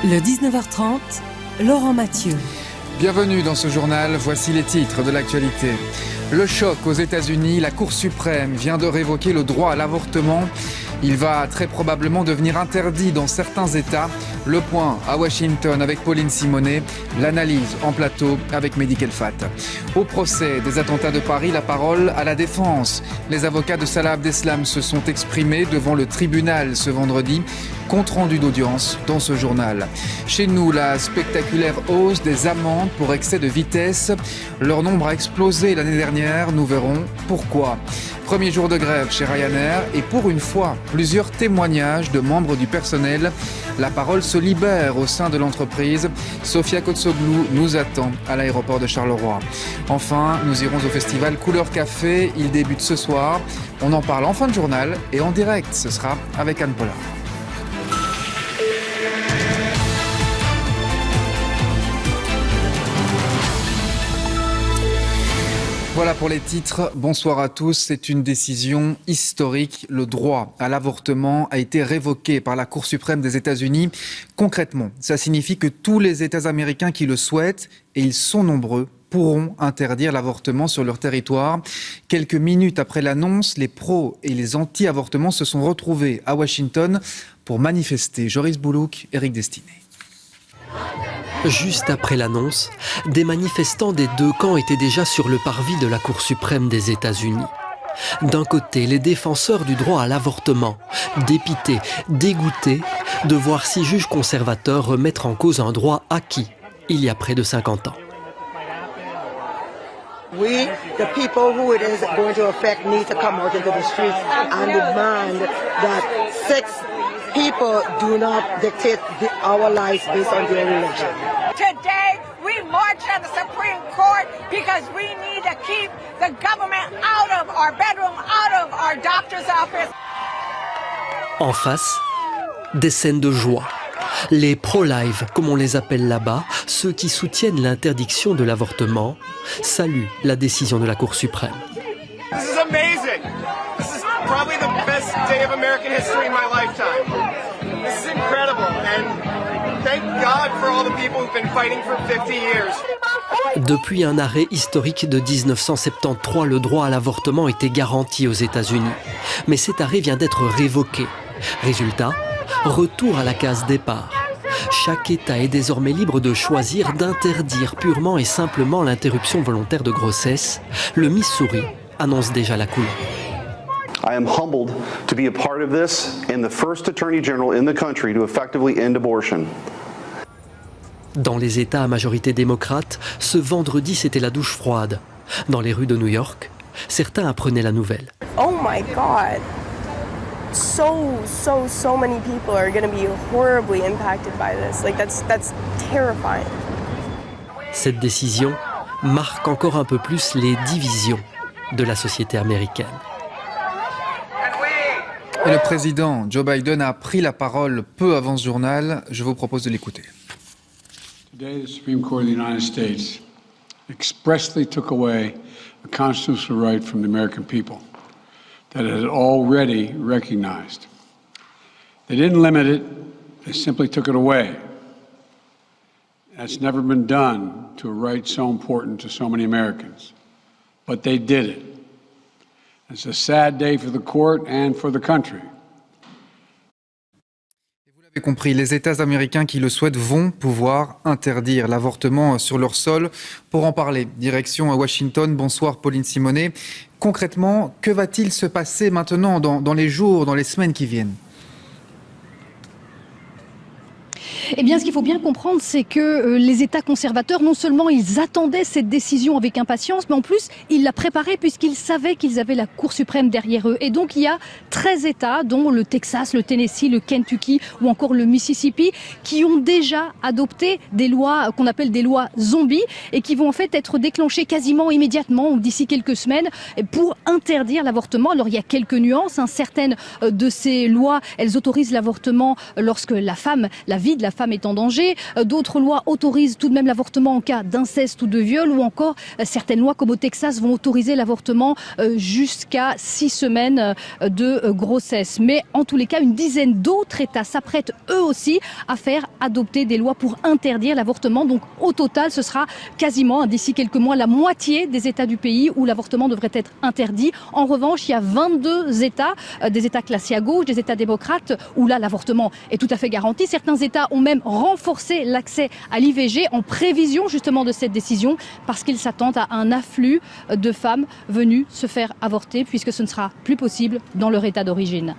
Le 19h30, Laurent Mathieu. Bienvenue dans ce journal, voici les titres de l'actualité. Le choc aux États-Unis, la Cour suprême vient de révoquer le droit à l'avortement. Il va très probablement devenir interdit dans certains États. Le point à Washington avec Pauline Simonet, l'analyse en plateau avec Mehdi Kelfat. Au procès des attentats de Paris, la parole à la défense. Les avocats de Salah Abdeslam se sont exprimés devant le tribunal ce vendredi. Compte rendu d'audience dans ce journal. Chez nous, la spectaculaire hausse des amendes pour excès de vitesse. Leur nombre a explosé l'année dernière, nous verrons pourquoi. Premier jour de grève chez Ryanair et pour une fois, plusieurs témoignages de membres du personnel. La parole se libère au sein de l'entreprise. Sofia Kotsoglou nous attend à l'aéroport de Charleroi. Enfin, nous irons au festival Couleur Café. Il débute ce soir. On en parle en fin de journal et en direct. Ce sera avec Anne Pollard. Voilà pour les titres. Bonsoir à tous. C'est une décision historique. Le droit à l'avortement a été révoqué par la Cour suprême des États-Unis. Concrètement, ça signifie que tous les États américains qui le souhaitent, et ils sont nombreux, pourront interdire l'avortement sur leur territoire. Quelques minutes après l'annonce, les pros et les anti-avortements se sont retrouvés à Washington pour manifester. Joris Boulouk, Éric Destiné. Juste après l'annonce, des manifestants des deux camps étaient déjà sur le parvis de la Cour suprême des États-Unis. D'un côté, les défenseurs du droit à l'avortement, dépités, dégoûtés de voir six juges conservateurs remettre en cause un droit acquis il y a près de 50 ans. We, the people who it is going to affect, need to come out into the streets and demand that sex people do not dictate our lives based on their religion. Today, we march at the Supreme Court because we need to keep the government out of our bedroom, out of our doctor's office. En face, des scènes de joie. Les pro-life, comme on les appelle là-bas, ceux qui soutiennent l'interdiction de l'avortement, saluent la décision de la Cour suprême. This is amazing. This is probably the best day of American history in my lifetime. This is incredible, and thank God for all the people who've been fighting for 50 years. Depuis un arrêt historique de 1973, le droit à l'avortement était garanti aux États-Unis. Mais cet arrêt vient d'être révoqué. Résultat, retour à la case départ. Chaque État est désormais libre de choisir d'interdire purement et simplement l'interruption volontaire de grossesse. Le Missouri annonce déjà la couleur. I am humbled to be a part of this and the first Attorney General in the country to effectively end abortion. Dans les États à majorité démocrate, ce vendredi, c'était la douche froide. Dans les rues de New York, certains apprenaient la nouvelle. Oh my God. So many people are going to be horribly impacted by this. Like that's terrifying. Cette décision marque encore un peu plus les divisions de la société américaine. Et le président Joe Biden a pris la parole peu avant ce journal. Je vous propose de l'écouter. Today, the Supreme Court of the United States expressly took away a constitutional right from the American people that it had already recognized. They didn't limit it, they simply took it away. That's never been done to a right so important to so many Americans. But they did it. It's a sad day for the court and for the country. Vous l'avez compris, les États américains qui le souhaitent vont pouvoir interdire l'avortement sur leur sol. Pour en parler, direction à Washington. Bonsoir Pauline Simonet. Concrètement, que va-t-il se passer maintenant dans les jours, dans les semaines qui viennent ? Eh bien, ce qu'il faut bien comprendre, c'est que les États conservateurs, non seulement ils attendaient cette décision avec impatience, mais en plus, ils la préparaient puisqu'ils savaient qu'ils avaient la Cour suprême derrière eux. Et donc, il y a 13 États, dont le Texas, le Tennessee, le Kentucky ou encore le Mississippi, qui ont déjà adopté des lois qu'on appelle des lois zombies et qui vont en fait être déclenchées quasiment immédiatement ou d'ici quelques semaines pour interdire l'avortement. Alors, il y a quelques nuances. Certaines de ces lois, elles autorisent l'avortement lorsque la vie de la femme femme est en danger. D'autres lois autorisent tout de même l'avortement en cas d'inceste ou de viol, ou encore certaines lois comme au Texas vont autoriser l'avortement jusqu'à 6 semaines de grossesse. Mais en tous les cas, une dizaine d'autres États s'apprêtent eux aussi à faire adopter des lois pour interdire l'avortement. Donc au total, ce sera quasiment d'ici quelques mois la moitié des États du pays où l'avortement devrait être interdit. En revanche, il y a 22 États, des États classés à gauche, des États démocrates, où là l'avortement est tout à fait garanti. Certains États ont même renforcé l'accès à l'IVG en prévision justement de cette décision, parce qu'ils s'attendent à un afflux de femmes venues se faire avorter, puisque ce ne sera plus possible dans leur État d'origine.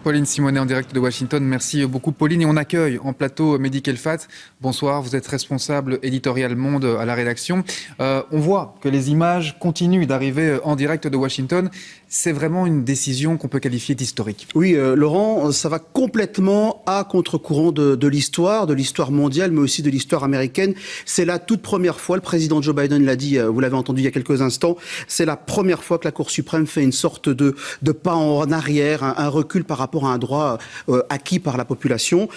Pauline Simonet en direct de Washington. Merci beaucoup Pauline. Et on accueille en plateau Mehdi Kelfat. Bonsoir, vous êtes responsable éditorial Monde à la rédaction. On voit que les images continuent d'arriver en direct de Washington. C'est vraiment une décision qu'on peut qualifier d'historique. Oui, Laurent, ça va complètement à contre-courant de l'histoire mondiale, mais aussi de l'histoire américaine. C'est la toute première fois, le président Joe Biden l'a dit, vous l'avez entendu il y a quelques instants, c'est la première fois que la Cour suprême fait une sorte de pas en arrière, un recul par rapport à un droit acquis par la population.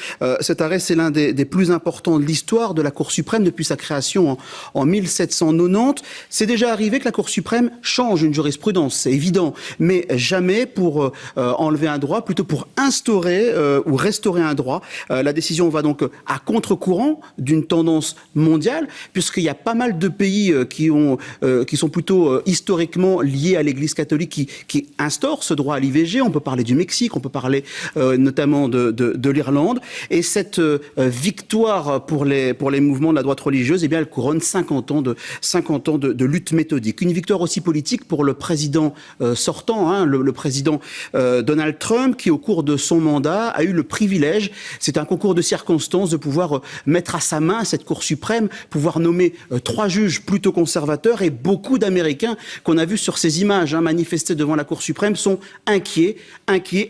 Cet arrêt, c'est l'un des plus importants de l'histoire de la Cour suprême depuis sa création en 1790. C'est déjà arrivé que la Cour suprême change une jurisprudence, c'est évident, mais jamais pour enlever un droit, plutôt pour instaurer ou restaurer un droit. La décision va donc à contre-courant d'une tendance mondiale, puisqu'il y a pas mal de pays qui sont plutôt historiquement liés à l'Église catholique qui instaurent ce droit à l'IVG. On peut parler du Mexique, on peut parler notamment de l'Irlande. Et cette victoire pour les mouvements de la droite religieuse, eh bien, elle couronne 50 ans de lutte méthodique. Une victoire aussi politique pour le président sortant, le président Donald Trump, qui au cours de son mandat a eu le privilège, c'est un concours de circonstances, de pouvoir mettre à sa main cette Cour suprême, pouvoir nommer 3 juges plutôt conservateurs, et beaucoup d'Américains qu'on a vus sur ces images manifester devant la Cour suprême sont inquiets.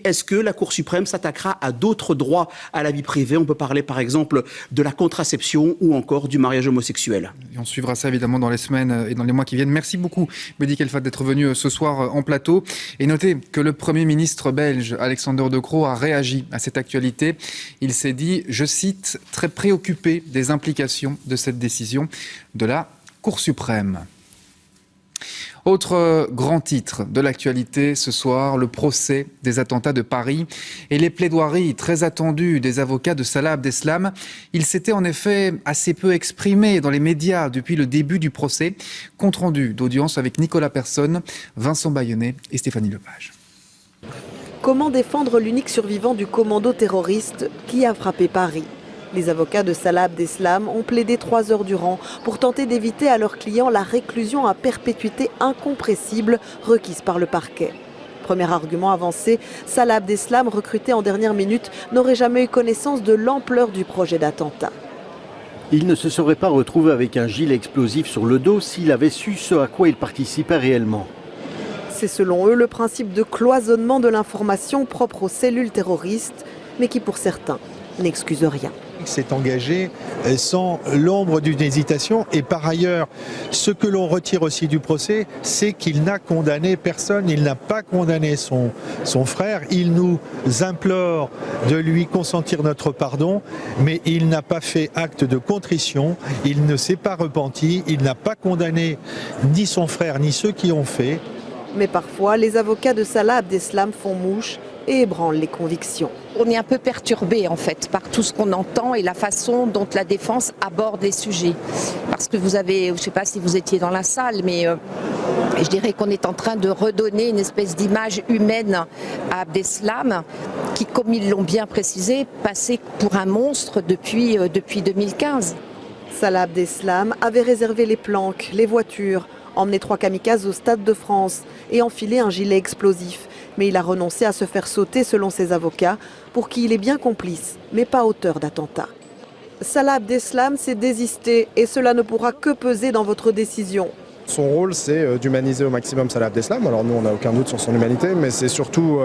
Est-ce que la Cour suprême s'attaquera à d'autres droits à la vie privée? On peut parler par exemple de la contraception ou encore du mariage homosexuel. Et on suivra ça évidemment dans les semaines et dans les mois qui viennent. Merci beaucoup Mehdi Kelfat d'être venu ce soir en plateau. Et notez que le Premier ministre belge Alexander De Croo a réagi à cette actualité. Il s'est dit, je cite, très préoccupé des implications de cette décision de la Cour suprême. Autre grand titre de l'actualité ce soir, le procès des attentats de Paris et les plaidoiries très attendues des avocats de Salah Abdeslam. Il s'était en effet assez peu exprimé dans les médias depuis le début du procès. Compte rendu d'audience avec Nicolas Persson, Vincent Bayonnet et Stéphanie Lepage. Comment défendre l'unique survivant du commando terroriste qui a frappé Paris ? Les avocats de Salah Abdeslam ont plaidé 3 heures durant pour tenter d'éviter à leurs clients la réclusion à perpétuité incompressible requise par le parquet. Premier argument avancé, Salah Abdeslam, recruté en dernière minute, n'aurait jamais eu connaissance de l'ampleur du projet d'attentat. Il ne se serait pas retrouvé avec un gilet explosif sur le dos s'il avait su ce à quoi il participait réellement. C'est selon eux le principe de cloisonnement de l'information propre aux cellules terroristes, mais qui pour certains n'excuse rien. S'est engagé sans l'ombre d'une hésitation, et par ailleurs ce que l'on retire aussi du procès, c'est qu'il n'a condamné personne, il n'a pas condamné son frère, il nous implore de lui consentir notre pardon, mais il n'a pas fait acte de contrition, il ne s'est pas repenti, il n'a pas condamné ni son frère ni ceux qui ont fait. Mais parfois les avocats de Salah Abdeslam font mouche et ébranlent les convictions. On est un peu perturbé en fait par tout ce qu'on entend et la façon dont la défense aborde les sujets. Parce que vous avez, je ne sais pas si vous étiez dans la salle, mais je dirais qu'on est en train de redonner une espèce d'image humaine à Abdeslam qui, comme ils l'ont bien précisé, passait pour un monstre depuis 2015. Salah Abdeslam avait réservé les planques, les voitures, emmené 3 kamikazes au Stade de France et enfilé un gilet explosif. Mais il a renoncé à se faire sauter selon ses avocats, pour qui il est bien complice, mais pas auteur d'attentat. Salah Abdeslam s'est désisté et cela ne pourra que peser dans votre décision. Son rôle, c'est d'humaniser au maximum Salah Abdeslam. Alors nous, on n'a aucun doute sur son humanité, mais c'est surtout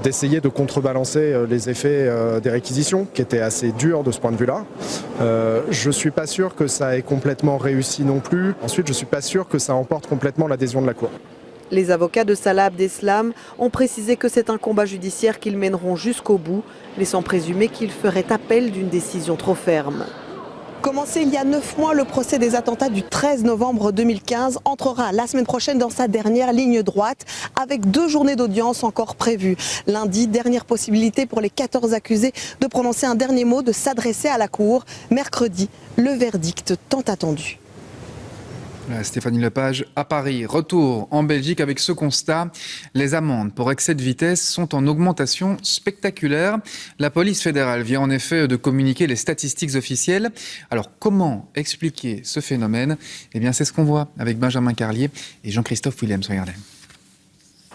d'essayer de contrebalancer les effets des réquisitions, qui étaient assez durs de ce point de vue-là. Je ne suis pas sûr que ça ait complètement réussi non plus. Ensuite, je ne suis pas sûr que ça emporte complètement l'adhésion de la Cour. Les avocats de Salah Abdeslam ont précisé que c'est un combat judiciaire qu'ils mèneront jusqu'au bout, laissant présumer qu'ils feraient appel d'une décision trop ferme. Commencé il y a 9 mois, le procès des attentats du 13 novembre 2015 entrera la semaine prochaine dans sa dernière ligne droite, avec 2 journées d'audience encore prévues. Lundi, dernière possibilité pour les 14 accusés de prononcer un dernier mot, de s'adresser à la cour. Mercredi, le verdict tant attendu. Stéphanie Lepage à Paris. Retour en Belgique avec ce constat. Les amendes pour excès de vitesse sont en augmentation spectaculaire. La police fédérale vient en effet de communiquer les statistiques officielles. Alors comment expliquer ce phénomène ? Eh bien c'est ce qu'on voit avec Benjamin Carlier et Jean-Christophe Willems. Regardez.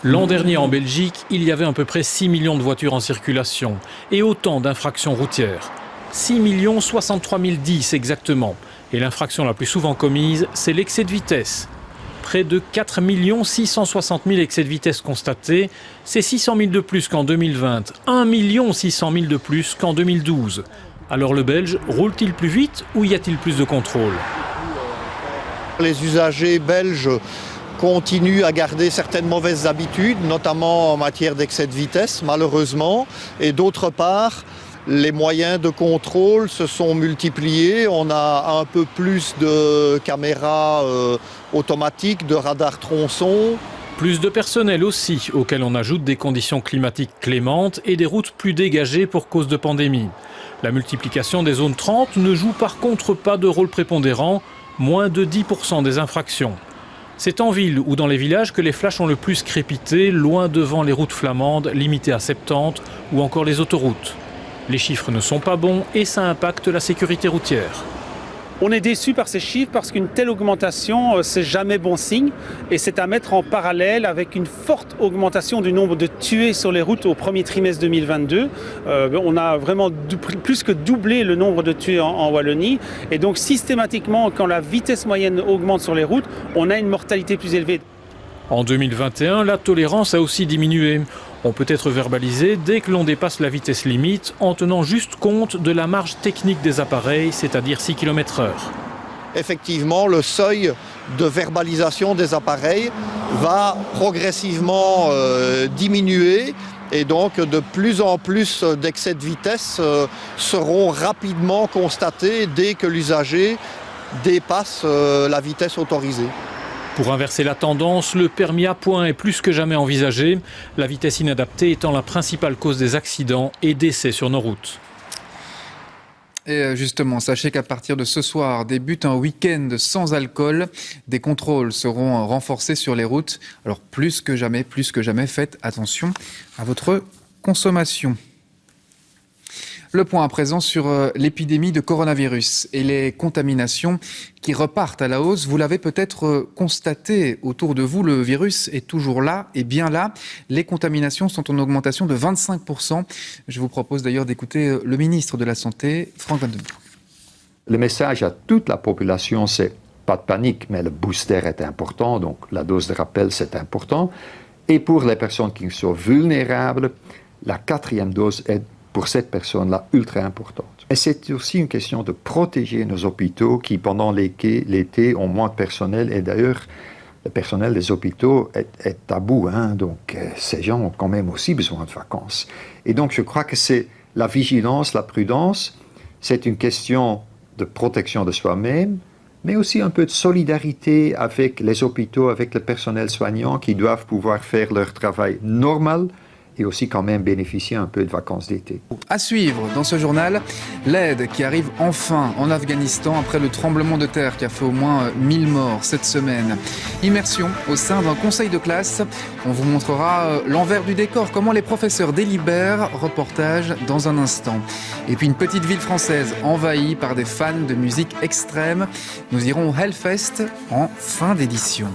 L'an dernier en Belgique, il y avait à peu près 6 millions de voitures en circulation et autant d'infractions routières. 6 63 010 exactement. Et l'infraction la plus souvent commise, c'est l'excès de vitesse. Près de 4 660 000 excès de vitesse constatés, c'est 600 000 de plus qu'en 2020, 1 600 000 de plus qu'en 2012. Alors le Belge roule-t-il plus vite ou y a-t-il plus de contrôle ? Les usagers belges continuent à garder certaines mauvaises habitudes, notamment en matière d'excès de vitesse, malheureusement. Et d'autre part, les moyens de contrôle se sont multipliés. On a un peu plus de caméras automatiques, de radars tronçons. Plus de personnel aussi, auquel on ajoute des conditions climatiques clémentes et des routes plus dégagées pour cause de pandémie. La multiplication des zones 30 ne joue par contre pas de rôle prépondérant, moins de 10% des infractions. C'est en ville ou dans les villages que les flashs ont le plus crépité, loin devant les routes flamandes, limitées à 70, ou encore les autoroutes. Les chiffres ne sont pas bons et ça impacte la sécurité routière. On est déçu par ces chiffres parce qu'une telle augmentation, c'est jamais bon signe. Et c'est à mettre en parallèle avec une forte augmentation du nombre de tués sur les routes au premier trimestre 2022. On a vraiment plus que doublé le nombre de tués en Wallonie. Et donc systématiquement, quand la vitesse moyenne augmente sur les routes, on a une mortalité plus élevée. En 2021, la tolérance a aussi diminué. On peut être verbalisé dès que l'on dépasse la vitesse limite en tenant juste compte de la marge technique des appareils, c'est-à-dire 6 km/h. Effectivement, le seuil de verbalisation des appareils va progressivement diminuer et donc de plus en plus d'excès de vitesse seront rapidement constatés dès que l'usager dépasse la vitesse autorisée. Pour inverser la tendance, le permis à points est plus que jamais envisagé, la vitesse inadaptée étant la principale cause des accidents et décès sur nos routes. Et justement, sachez qu'à partir de ce soir débute un week-end sans alcool. Des contrôles seront renforcés sur les routes. Alors plus que jamais, faites attention à votre consommation. Le point à présent sur l'épidémie de coronavirus et les contaminations qui repartent à la hausse. Vous l'avez peut-être constaté autour de vous, le virus est toujours là et bien là. Les contaminations sont en augmentation de 25%. Je vous propose d'ailleurs d'écouter le ministre de la Santé, Frank Van Den Broek. Le message à toute la population, c'est pas de panique, mais le booster est important, donc la dose de rappel, c'est important. Et pour les personnes qui sont vulnérables, la 4e dose est pour cette personne-là ultra importante. Et c'est aussi une question de protéger nos hôpitaux qui, pendant l'été, ont moins de personnel. Et d'ailleurs, le personnel des hôpitaux est à bout. Donc, ces gens ont quand même aussi besoin de vacances. Et donc, je crois que c'est la vigilance, la prudence. C'est une question de protection de soi-même, mais aussi un peu de solidarité avec les hôpitaux, avec le personnel soignant qui doivent pouvoir faire leur travail normal et aussi quand même bénéficier un peu de vacances d'été. À suivre dans ce journal, l'aide qui arrive enfin en Afghanistan après le tremblement de terre qui a fait au moins 1000 morts cette semaine. Immersion au sein d'un conseil de classe. On vous montrera l'envers du décor, comment les professeurs délibèrent. Reportage dans un instant. Et puis une petite ville française envahie par des fans de musique extrême. Nous irons au Hellfest en fin d'édition.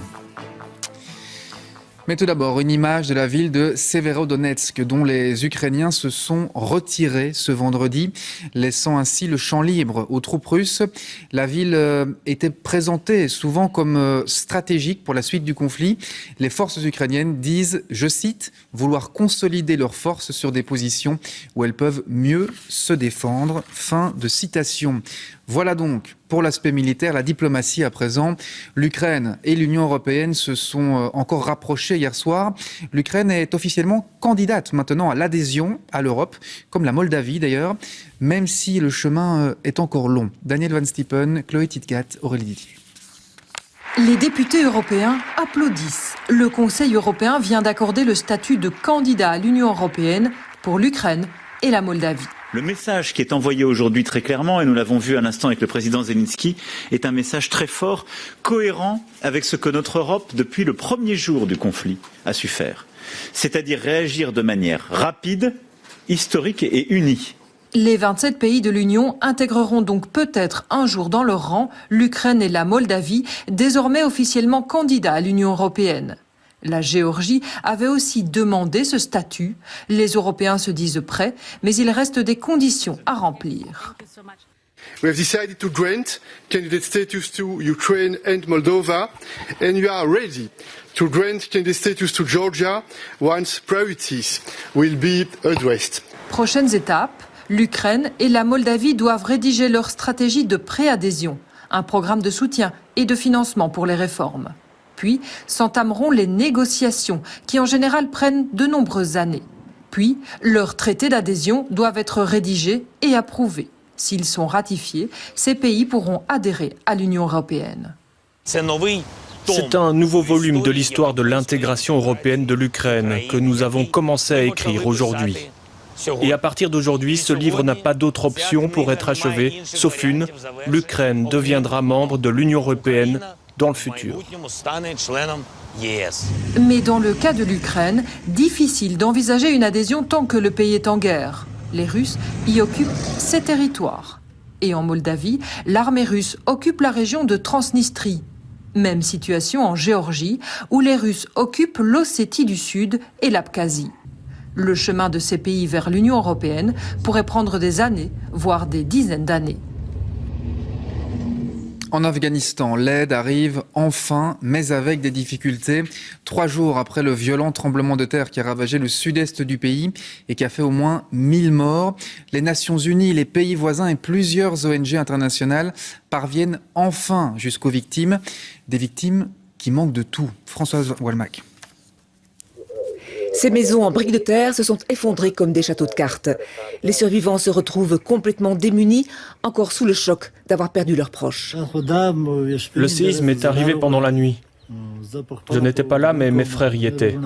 Mais tout d'abord, une image de la ville de Severodonetsk, dont les Ukrainiens se sont retirés ce vendredi, laissant ainsi le champ libre aux troupes russes. La ville était présentée souvent comme stratégique pour la suite du conflit. Les forces ukrainiennes disent, je cite, vouloir consolider leurs forces sur des positions où elles peuvent mieux se défendre. Fin de citation. Voilà donc Pour l'aspect militaire, la diplomatie à présent. L'Ukraine et l'Union européenne se sont encore rapprochés hier soir. L'Ukraine est officiellement candidate maintenant à l'adhésion à l'Europe, comme la Moldavie d'ailleurs, même si le chemin est encore long. Daniel Van Stiepen, Chloé Titgat, Aurélie Didier. Les députés européens applaudissent. Le Conseil européen vient d'accorder le statut de candidat à l'Union européenne pour l'Ukraine et la Moldavie. Le message qui est envoyé aujourd'hui très clairement, et nous l'avons vu à l'instant avec le président Zelensky, est un message très fort, cohérent avec ce que notre Europe, depuis le premier jour du conflit, a su faire. C'est-à-dire réagir de manière rapide, historique et unie. Les 27 pays de l'Union intégreront donc peut-être un jour dans leur rang l'Ukraine et la Moldavie, désormais officiellement candidats à l'Union européenne. La Géorgie avait aussi demandé ce statut. Les Européens se disent prêts, mais il reste des conditions à remplir. We have decided to grant candidate status to Ukraine and Moldova, and we are ready to grant candidate status to Georgia once priorities will be addressed. Prochaines étapes, l'Ukraine et la Moldavie doivent rédiger leur stratégie de préadhésion, un programme de soutien et de financement pour les réformes. Puis s'entameront les négociations qui en général prennent de nombreuses années. Puis leurs traités d'adhésion doivent être rédigés et approuvés. S'ils sont ratifiés, ces pays pourront adhérer à l'Union européenne. C'est un nouveau volume de l'histoire de l'intégration européenne de l'Ukraine que nous avons commencé à écrire aujourd'hui. Et à partir d'aujourd'hui, ce livre n'a pas d'autre option pour être achevé, sauf une, l'Ukraine deviendra membre de l'Union européenne dans le futur. Mais dans le cas de l'Ukraine, difficile d'envisager une adhésion tant que le pays est en guerre. Les Russes y occupent ces territoires. Et en Moldavie, l'armée russe occupe la région de Transnistrie. Même situation en Géorgie, où les Russes occupent l'Ossétie du Sud et l'Abkhazie. Le chemin de ces pays vers l'Union européenne pourrait prendre des années, voire des dizaines d'années. En Afghanistan, l'aide arrive enfin, mais avec des difficultés. 3 jours après le violent tremblement de terre qui a ravagé le sud-est du pays et qui a fait au moins 1000 morts, les Nations Unies, les pays voisins et plusieurs ONG internationales parviennent enfin jusqu'aux victimes. Des victimes qui manquent de tout. Françoise Walmack. Ces maisons en briques de terre se sont effondrées comme des châteaux de cartes. Les survivants se retrouvent complètement démunis, encore sous le choc d'avoir perdu leurs proches. Le séisme est arrivé pendant la nuit. Je n'étais pas là, mais mes frères y étaient.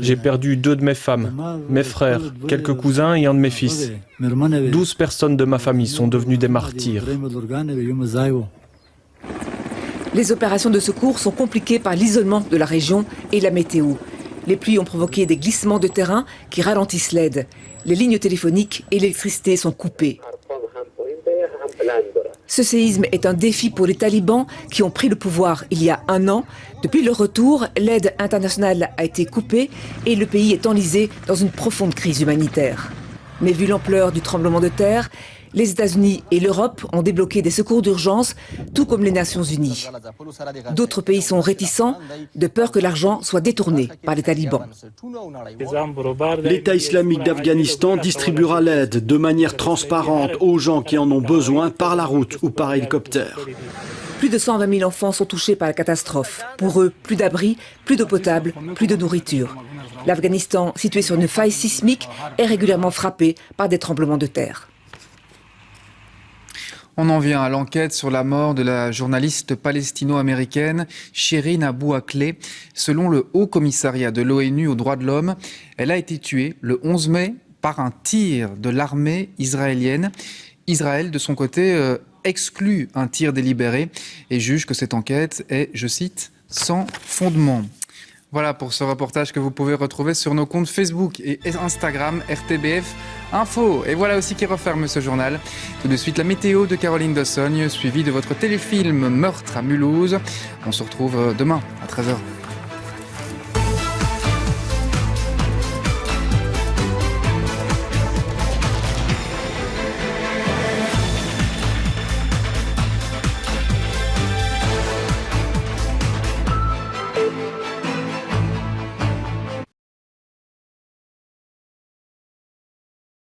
J'ai perdu 2 de mes femmes, mes frères, quelques cousins et un de mes fils. 12 personnes de ma famille sont devenues des martyrs. Les opérations de secours sont compliquées par l'isolement de la région et la météo. Les pluies ont provoqué des glissements de terrain qui ralentissent l'aide. Les lignes téléphoniques et l'électricité sont coupées. Ce séisme est un défi pour les talibans qui ont pris le pouvoir il y a 1 an. Depuis leur retour, l'aide internationale a été coupée et le pays est enlisé dans une profonde crise humanitaire. Mais vu l'ampleur du tremblement de terre, les États-Unis et l'Europe ont débloqué des secours d'urgence, tout comme les Nations Unies. D'autres pays sont réticents, de peur que l'argent soit détourné par les talibans. L'État islamique d'Afghanistan distribuera l'aide de manière transparente aux gens qui en ont besoin par la route ou par hélicoptère. Plus de 120 000 enfants sont touchés par la catastrophe. Pour eux, plus d'abri, plus d'eau potable, plus de nourriture. L'Afghanistan, situé sur une faille sismique, est régulièrement frappé par des tremblements de terre. On en vient à l'enquête sur la mort de la journaliste palestino-américaine Shireen Abu Akleh. Selon le Haut Commissariat de l'ONU aux droits de l'homme, elle a été tuée le 11 mai par un tir de l'armée israélienne. Israël, de son côté, exclut un tir délibéré et juge que cette enquête est, je cite, sans fondement. Voilà pour ce reportage que vous pouvez retrouver sur nos comptes Facebook et Instagram RTBF Info. Et voilà aussi qui referme ce journal. Tout de suite la météo de Caroline Dossogne, suivie de votre téléfilm Meurtre à Mulhouse. On se retrouve demain à 13h.